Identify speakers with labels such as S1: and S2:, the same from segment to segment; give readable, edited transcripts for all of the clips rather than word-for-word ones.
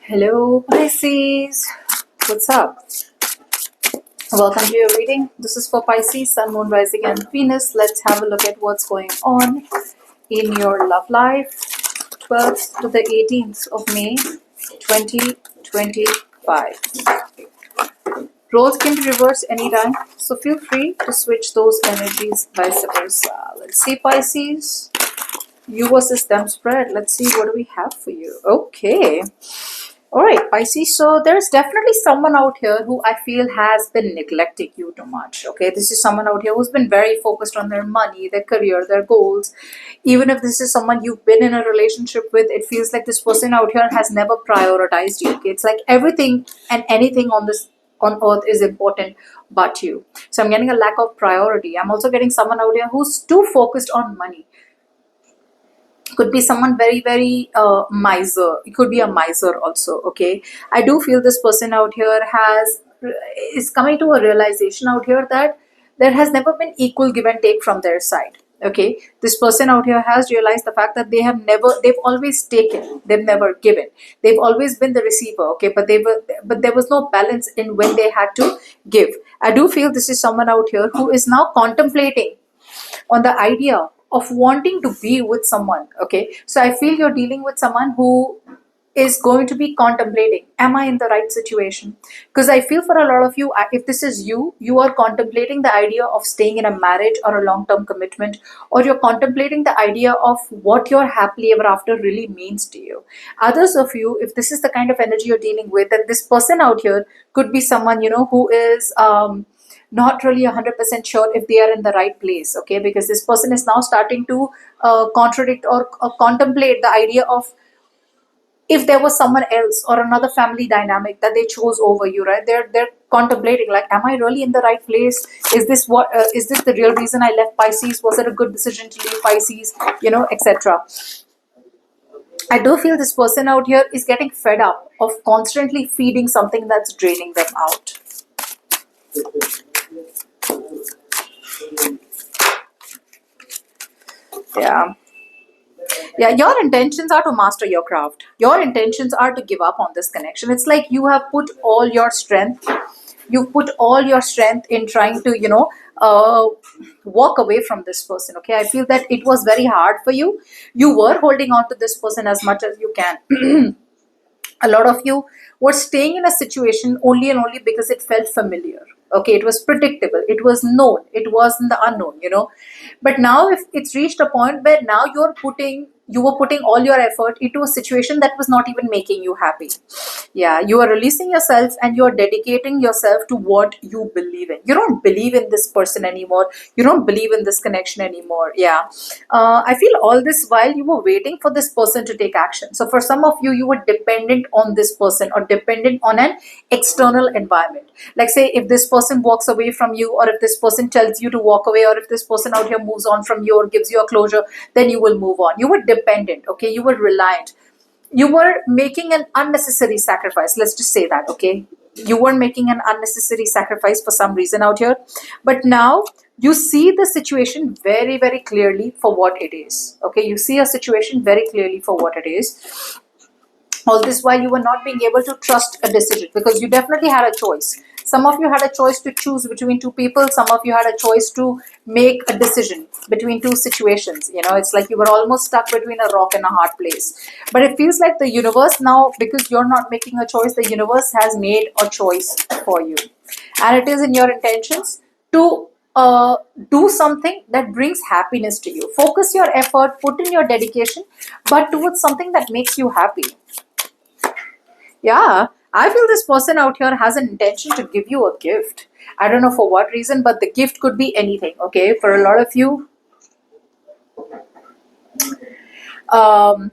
S1: Hello, Pisces. What's up? Welcome to your reading. This is for Pisces, Sun, Moon, Rising, and Venus. Let's have a look at what's going on in your love life. 12th to the 18th of May, 2025. Roles can be reversed anytime, so feel free to switch those energies, vice versa. Let's see, Pisces. You versus them spread. Let's see what do we have for you. Okay. All right, Pisces. So there's definitely someone out here who I feel has been neglecting you too much. Okay, this is someone out here who's been very focused on their money, their career, their goals. Even if this is someone you've been in a relationship with, it feels like this person out here has never prioritized you. Okay, it's like everything and anything on earth is important but you. So I'm getting a lack of priority. I'm also getting someone out here who's too focused on money. Could be someone very miser. It could be a miser also. Okay, I do feel this person out here is coming to a realization out here that there has never been equal give and take from their side. Okay, this person out here has realized the fact that they've always taken, they've never given. They've always been the receiver. Okay, but there was no balance in when they had to give. I do feel this is someone out here who is now contemplating on the idea of wanting to be with someone. Okay, so I feel you're dealing with someone who is going to be contemplating, am I in the right situation? Because I feel for a lot of you, if this is you are contemplating the idea of staying in a marriage or a long-term commitment, or you're contemplating the idea of what your happily ever after really means to you. Others of you, if this is the kind of energy you're dealing with, then this person out here could be someone who is not really 100% sure if they are in the right place. Okay, because this person is now starting to contradict or contemplate the idea of if there was someone else or another family dynamic that they chose over you, right? They're contemplating, like, am I really in the right place? Is this the real reason I left Pisces? Was it a good decision to leave Pisces, etc. I do feel this person out here is getting fed up of constantly feeding something that's draining them out. Yeah. Yeah, your intentions are to master your craft. Your intentions are to give up on this connection. It's like you have put all your strength, you've put all your strength in trying to, walk away from this person. Okay, I feel that it was very hard for you. You were holding on to this person as much as you can. A lot of you were staying in a situation only and only because it felt familiar. Okay, it was predictable, it was known, it wasn't the unknown. But now if it's reached a point where now you were putting all your effort into a situation that was not even making you happy. Yeah, you are releasing yourself and you are dedicating yourself to what you believe in. You don't believe in this person anymore, you don't believe in this connection anymore. Yeah. I feel all this while you were waiting for this person to take action. So for some of you, you were dependent on this person or dependent on an external environment. Like, say, if this person walks away from you, or if this person tells you to walk away, or if this person out here moves on from you or gives you a closure, then you will move on. You were dependent. Okay, you were reliant, you were making an unnecessary sacrifice. Let's just say that. Okay, you were making an unnecessary sacrifice for some reason out here, but now you see the situation very clearly for what it is. Okay, you see a situation very clearly for what it is. All this while you were not being able to trust a decision, because you definitely had a choice. Some of you had a choice to choose between two people, some of you had a choice to make a decision between two situations. It's like you were almost stuck between a rock and a hard place. But it feels like the universe now, because you're not making a choice, the universe has made a choice for you, and it is in your intentions to do something that brings happiness to you. Focus your effort, put in your dedication, but towards something that makes you happy. Yeah, I feel this person out here has an intention to give you a gift. I don't know for what reason, but the gift could be anything. Okay, for a lot of you, the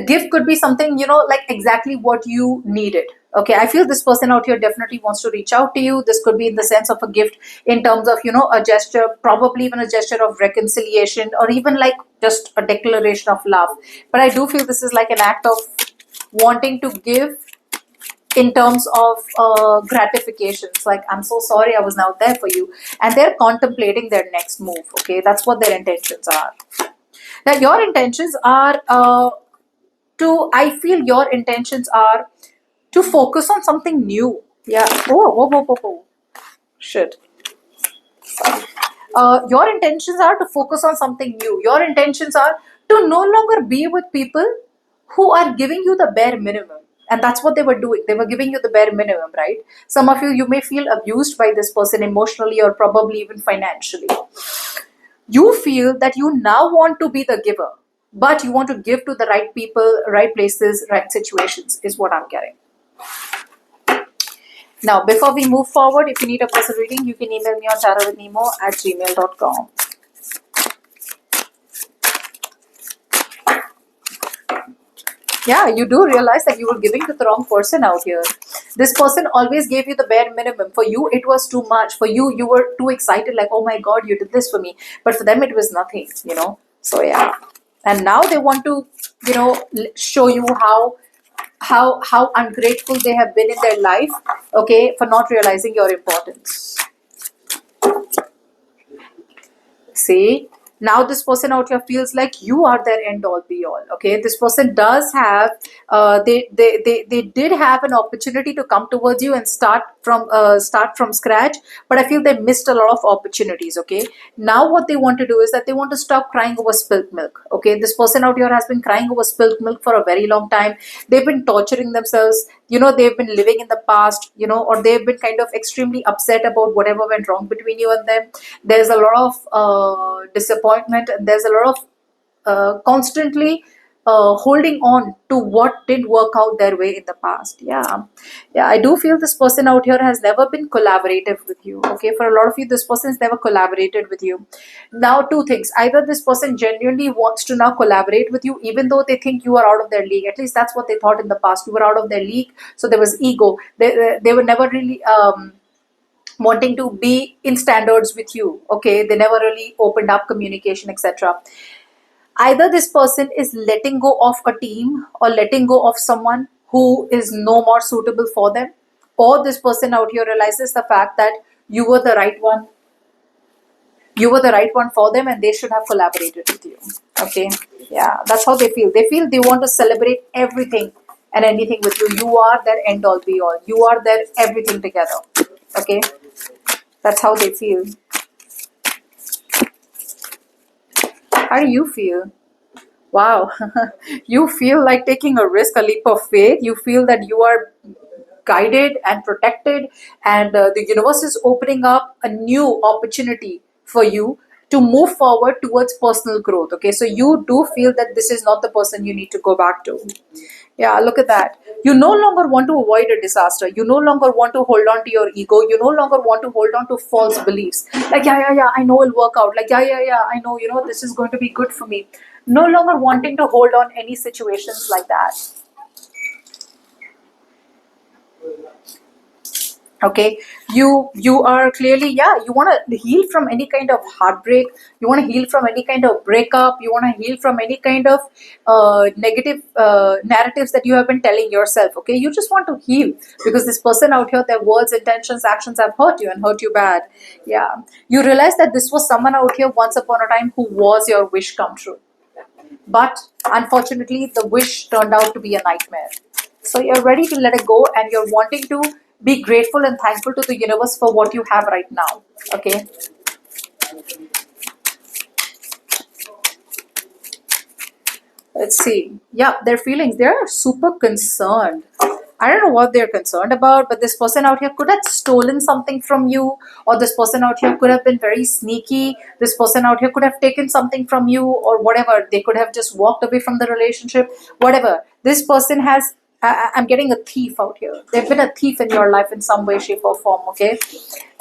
S1: gift could be something, like exactly what you needed. Okay, I feel this person out here definitely wants to reach out to you. This could be in the sense of a gift, in terms of, a gesture, probably even a gesture of reconciliation, or even like just a declaration of love. But I do feel this is like an act of wanting to give in terms of gratifications, like, I'm so sorry I was not there for you, and they're contemplating their next move. Okay, that's what their intentions are. Now your intentions are I feel your intentions are to focus on something new. Yeah. Oh, whoa, whoa, whoa, whoa. Shit. Your intentions are to focus on something new. Your intentions are to no longer be with people who are giving you the bare minimum. And that's what they were doing. They were giving you the bare minimum, right? Some of you, you may feel abused by this person emotionally or probably even financially. You feel that you now want to be the giver, but you want to give to the right people, right places, right situations, is what I'm getting. Now, before we move forward, if you need a personal reading, you can email me on tarotwithnemo@gmail.com. Yeah, you do realize that you were giving to the wrong person out here. This person always gave you the bare minimum. For you, it was too much. For you, you were too excited, like, oh my God, you did this for me. But for them, it was nothing. So, yeah. And now they want to, show you how ungrateful they have been in their life, okay, for not realizing your importance. See, now this person out here feels like you are their end all be all. Okay, this person does have they did have an opportunity to come towards you and start from scratch, but I feel they missed a lot of opportunities. Okay, now what they want to do is that they want to stop crying over spilt milk. Okay, this person out here has been crying over spilt milk for a very long time. They've been torturing themselves. They've been living in the past, or they've been kind of extremely upset about whatever went wrong between you and them. There's a lot of disappointment, and there's a lot of constantly holding on to what didn't work out their way in the past. Yeah, I do feel this person out here has never been collaborative with you. Okay, for a lot of you, this person's never collaborated with you. Now, two things: either this person genuinely wants to now collaborate with you, even though they think you are out of their league. At least that's what they thought in the past. You were out of their league, so there was ego. They were never really wanting to be in standards with you. Okay, they never really opened up communication, etc. Either this person is letting go of a team or letting go of someone who is no more suitable for them, or this person out here realizes the fact that you were the right one for them, and they should have collaborated with you. Okay, yeah, that's how they feel. They want to celebrate everything and anything with you. You are their end all be all. You are their everything together. Okay, that's how they feel. How do you feel? Wow. You feel like taking a risk, a leap of faith. You feel that you are guided and protected, and the universe is opening up a new opportunity for you to move forward towards personal growth. Okay, so you do feel that this is not the person you need to go back to. Yeah, look at that. You no longer want to avoid a disaster. You no longer want to hold on to your ego. You no longer want to hold on to false beliefs. Like, yeah, I know it'll work out. Like, yeah, I know, this is going to be good for me. No longer wanting to hold on any situations like that. Okay, you are clearly, yeah, you want to heal from any kind of heartbreak. You want to heal from any kind of breakup. You want to heal from any kind of negative narratives that you have been telling yourself. Okay, you just want to heal because this person out here, their words, intentions, actions have hurt you and hurt you bad. Yeah, you realize that this was someone out here once upon a time who was your wish come true, but unfortunately the wish turned out to be a nightmare. So you're ready to let it go, and you're wanting to be grateful and thankful to the universe for what you have right now. Okay, let's see. Yeah, their feelings, they're super concerned. I don't know what they're concerned about, but this person out here could have stolen something from you, or this person out here could have been very sneaky. This person out here could have taken something from you, or whatever. They could have just walked away from the relationship, whatever. This person has, I'm getting a thief out here. They've been a thief in your life in some way, shape, or form, okay?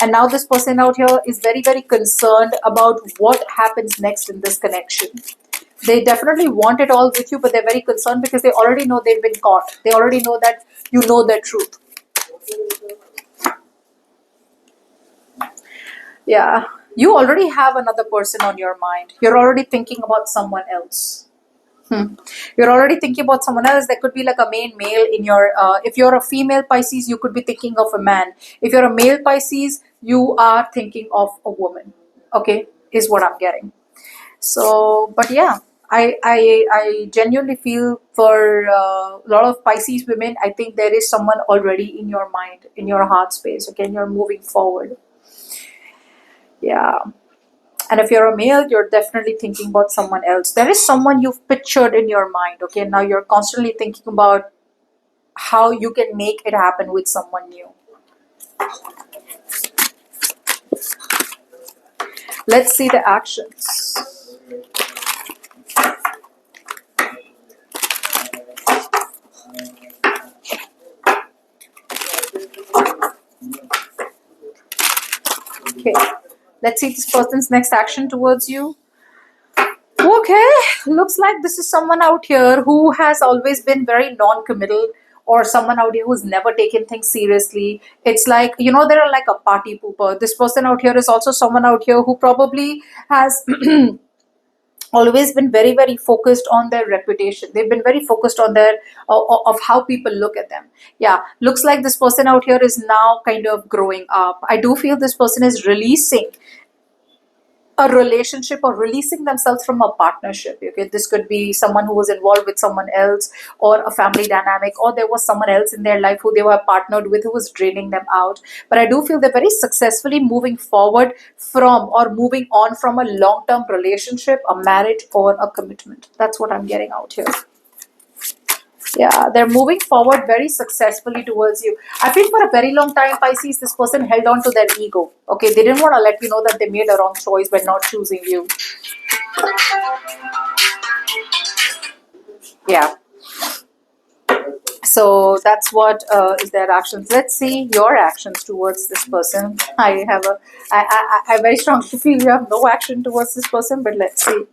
S1: And now this person out here is very, very concerned about what happens next in this connection. They definitely want it all with you, but they're very concerned because they already know they've been caught. They already know that you know the truth. Yeah, you already have another person on your mind. You're already thinking about someone else. You're already thinking about someone else. There could be like a main male in your, if you're a female Pisces, you could be thinking of a man. If you're a male Pisces, you are thinking of a woman. Okay, is what I'm getting. So, but yeah, I genuinely feel for a lot of Pisces women, I think there is someone already in your mind, in your heart space. Okay, and you're moving forward. Yeah. And if you're a male, you're definitely thinking about someone else. There is someone you've pictured in your mind. Okay, now you're constantly thinking about how you can make it happen with someone new. Let's see the actions. Okay, let's see this person's next action towards you. Okay, looks like this is someone out here who has always been very non-committal, or someone out here who's never taken things seriously. It's like, they're like a party pooper. This person out here is also someone out here who probably has always been very, very focused on their reputation. They've been very focused on their of how people look at them. Yeah, looks like this person out here is now kind of growing up. I do feel this person is releasing a relationship or releasing themselves from a partnership. Okay, this could be someone who was involved with someone else, or a family dynamic, or there was someone else in their life who they were partnered with who was draining them out. But I do feel they're very successfully moving forward from, or moving on from, a long-term relationship, a marriage, or a commitment. That's what I'm getting out here. Yeah, they're moving forward very successfully towards you. I feel for a very long time, Pisces, this person held on to their ego. Okay, they didn't want to let you know that they made a wrong choice by not choosing you. Yeah. So that's what is their actions. Let's see your actions towards this person. I very strongly feel you have no action towards this person, but let's see.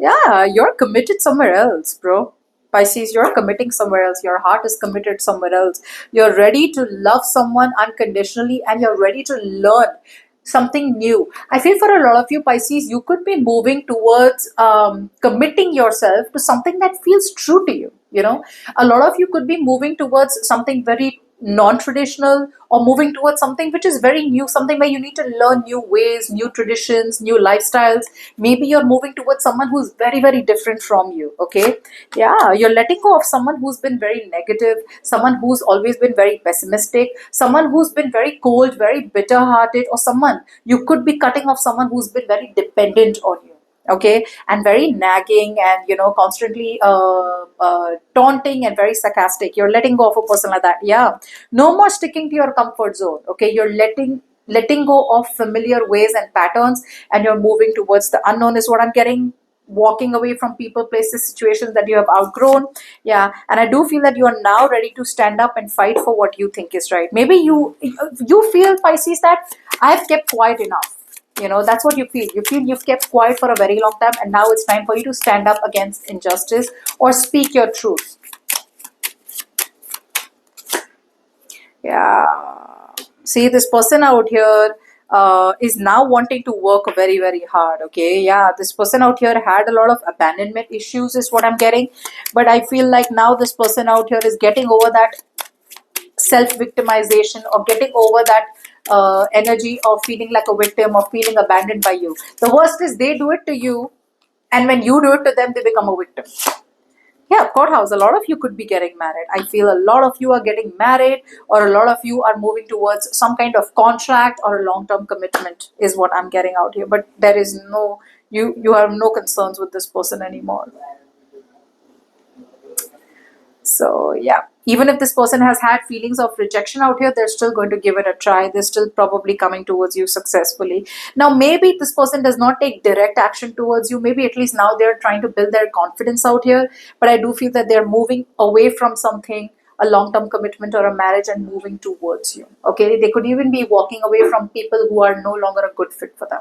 S1: Yeah, you're committed somewhere else, bro. Pisces, you're committing somewhere else. Your heart is committed somewhere else. You're ready to love someone unconditionally, and you're ready to learn something new. I feel for a lot of you, Pisces, you could be moving towards committing yourself to something that feels true to you. A lot of you could be moving towards something very non-traditional, or moving towards something which is very new, something where you need to learn new ways, new traditions, new lifestyles. Maybe you're moving towards someone who's very, very different from you. Okay, yeah, you're letting go of someone who's been very negative, someone who's always been very pessimistic, someone who's been very cold, very bitter hearted, or someone, you could be cutting off someone who's been very dependent on you. Okay, and very nagging, and constantly taunting and very sarcastic. You're letting go of a person like that. Yeah, no more sticking to your comfort zone. Okay, you're letting go of familiar ways and patterns, and you're moving towards the unknown, is what I'm getting. Walking away from people, places, situations that you have outgrown. Yeah, and I do feel that you are now ready to stand up and fight for what you think is right. Maybe you feel, Pisces, that I've kept quiet enough. That's what you feel. You feel you've kept quiet for a very long time, and now it's time for you to stand up against injustice, or speak your truth. Yeah. See, this person out here is now wanting to work very, very hard. Okay. Yeah. This person out here had a lot of abandonment issues, is what I'm getting. But I feel like now this person out here is getting over that self-victimization, or getting over that energy of feeling like a victim, or feeling abandoned by you. The worst is they do it to you, and when you do it to them, they become a victim. Yeah, courthouse. A lot of you could be getting married. I feel a lot of you are getting married, or a lot of you are moving towards some kind of contract or a long-term commitment, is what I'm getting out here. But there is no, you have no concerns with this person anymore. So yeah, even if this person has had feelings of rejection out here, they're still going to give it a try. They're still probably coming towards you successfully. Now, maybe this person does not take direct action towards you. Maybe at least now they're trying to build their confidence out here. But I do feel that they're moving away from something, a long-term commitment or a marriage, and moving towards you. Okay, they could even be walking away from people who are no longer a good fit for them.